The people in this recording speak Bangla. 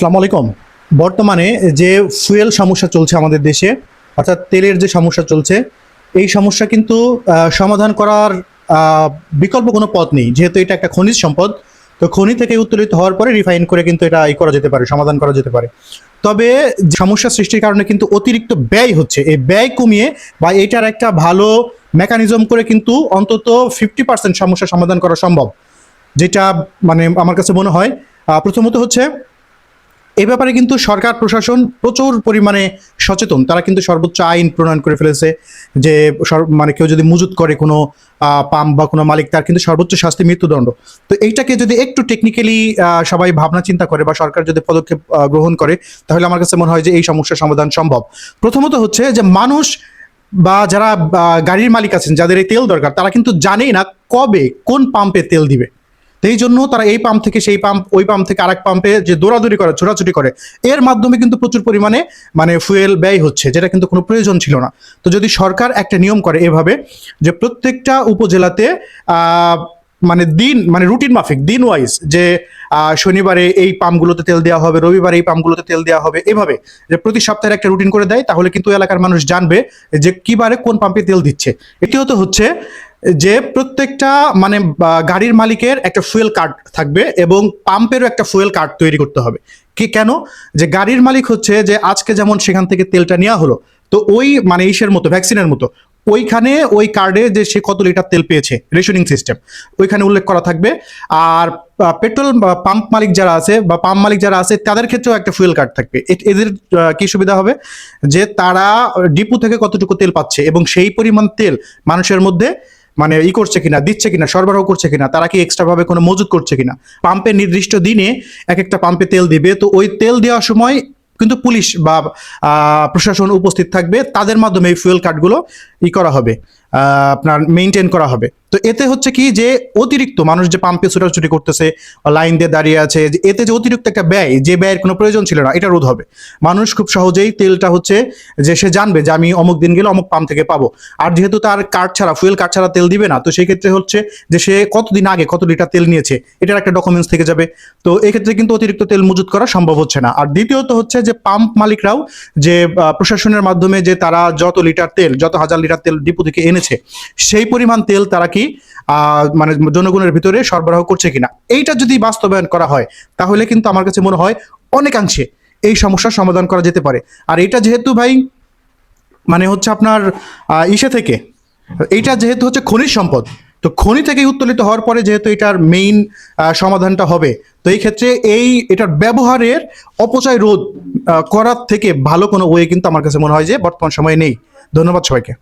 আসসালামু আলাইকুম। বর্তমানে যে ফুয়েল সমস্যা চলছে আমাদের দেশে, অর্থাৎ তেলের যে সমস্যা চলছে, এই সমস্যা কিন্তু সমাধান করার আহ, বিকল্প কোনো পথ নেই, যেহেতু এটা একটা খনিজ সম্পদ। তো খনি থেকে উত্তোলিত হওয়ার পরে রিফাইন করে কিন্তু এটা করা যেতে পারে, সমাধান করা যেতে পারে। তবে যে সমস্যা সৃষ্টির কারণে কিন্তু অতিরিক্ত ব্যয় হচ্ছে, এই ব্যয় কমিয়ে বা এটার একটা ভালো মেকানিজম করে কিন্তু অন্তত 50% সমস্যা সমাধান করা সম্ভব। যেটা মানে আমার কাছে মনে হয়, প্রথমত হচ্ছে এ ব্যাপারে কিন্তু সরকার প্রশাসন প্রচুর পরিমাণে সচেতন। তারা কিন্তু সর্বোচ্চ আইন প্রণয়ন করে ফেলেছে যে মানে কেউ যদি মজুত করে কোনো পাম্প বা কোনো মালিক, তার কিন্তু সর্বোচ্চ শাস্তি মৃত্যুদণ্ড। তো এইটাকে যদি একটু টেকনিক্যালি সবাই ভাবনা চিন্তা করে বা সরকার যদি পদক্ষেপ গ্রহণ করে, তাহলে আমার কাছে মনে হয় যে এই সমস্যার সমাধান সম্ভব। প্রথমত হচ্ছে যে মানুষ বা যারা গাড়ির মালিক আছেন, যাদের এই তেল দরকার, তারা কিন্তু জানেই না কবে কোন পাম্পে তেল দিবে। তো এই জন্য তারা এই পাম্প থেকে সেই পাম্প, ওই পাম্প থেকে আরেক পাম্পে যে দৌড়াদৌড়ি করে, ছোটাছুটি করে, এর মাধ্যমে কিন্তু প্রচুর পরিমাণে মানে ফুয়েল ব্যয় হচ্ছে, যেটা কিন্তু কোনো প্রয়োজন ছিল না। তো যদি সরকার একটা নিয়ম করে এভাবে যে প্রত্যেকটা উপজেলাতে আহ মানে দিন, মানে রুটিন মাফিক দিন ওয়াইজ, যে শনিবারে এই পাম্পগুলোতে তেল দেওয়া হবে, রবিবারে এই পাম্পগুলোতে তেল দেওয়া হবে, এভাবে যে প্রতি সপ্তাহে একটা রুটিন করে দেয়, তাহলে কিন্তু এলাকার মানুষ জানবে যে কিবারে কোন পাম্পে তেল দিচ্ছে। এটিও হচ্ছে যে প্রত্যেকটা মানে গাড়ির মালিকের একটা ফুয়েল কার্ড থাকবে এবং পাম্পেরও একটা ফুয়েল কার্ড তৈরি করতে হবে। কি কেন? যে গাড়ির মালিক হচ্ছে যে আজকে যেমন সেখান থেকে তেলটা নেওয়া হলো, তো ওই মানে ইসের মতো, ভ্যাকসিনের মতো, ওইখানে ওই কার্ডে যে সে কত লিটার তেল পেয়েছে, রেশনিং সিস্টেম ওইখানে উল্লেখ করা থাকবে। আর পেট্রোল পাম্প মালিক যারা আছে বা পাম্প মালিক যারা আছে, তাদের ক্ষেত্রেও একটা ফুয়েল কার্ড থাকবে। এদের কি সুবিধা হবে যে তারা ডিপো থেকে কতটুকু তেল পাচ্ছে এবং সেই পরিমাণ তেল মানুষের মধ্যে মানে করছে কিনা, দিচ্ছে কিনা, সরবরাহ করছে কিনা, তারা কি এক্সট্রা ভাবে কোনো মজুত করছে কিনা। পাম্পে নির্দিষ্ট দিনে এক একটা পাম্পে তেল দিবে, তো ওই তেল দেওয়ার সময় কিন্তু পুলিশ বা প্রশাসন উপস্থিত থাকবে, তাদের মাধ্যমে এই ফুয়েল কার্ডগুলো করা হবে, আপনার মেনটেন করা হবে। তো এতে হচ্ছে কি যে অতিরিক্ত মানুষ যে পাম্পে ছোটাছুটি করতেছে, লাইন দিয়ে দাঁড়িয়ে আছে, যে এতে যে অতিরিক্ত একটা ব্যয়, যে ব্যয়ের কোনো প্রয়োজন ছিল না, এটা রোধ হবে। মানুষ খুব সহজেই তেলটা হচ্ছে যে সে জানবে যে আমি অমুক দিন গেলে অমুক পাম্প থেকে পাবো। আর যেহেতু তার কার্ড ছাড়া, ফুয়েল কার্ড ছাড়া তেল দিবে না, তো সেই ক্ষেত্রে হচ্ছে যে সে কতদিন আগে কত লিটার তেল নিয়েছে, এটার একটা ডকুমেন্টস থেকে যাবে। তো এক্ষেত্রে কিন্তু অতিরিক্ত তেল মজুত করা সম্ভব হচ্ছে না। আর দ্বিতীয়ত হচ্ছে যে পাম্প মালিকরাও যে প্রশাসনের মাধ্যমে যে তারা যত লিটার তেল, যত হাজার লিটার তেল ডিপো থেকে এনেছে, সেই পরিমাণ তেল তারা কি মানে জনগণের ভিতরে সরবরাহ করছে কিনা, এইটা যদি বাস্তবায়ন করা হয়, তাহলে কিন্তু আমার কাছে মনে হয় অনেকাংশে এই সমস্যার সমাধান করা যেতে পারে। আর এটা যেহেতু ভাই মানে হচ্ছে আপনার ইসে থেকে, এইটা যেহেতু হচ্ছে খনিজ সম্পদ, তো খনি থেকে উত্তোলিত হওয়ার পরে যেহেতু এটার মেইন সমাধানটা হবে, তো এই ক্ষেত্রে এটার ব্যবহারের অপচয় রোধ করার থেকে ভালো কোনো ওয়ে কিন্তু আমার কাছে মনে হয় যে বর্তমান সময়ে নেই। ধন্যবাদ সবাইকে।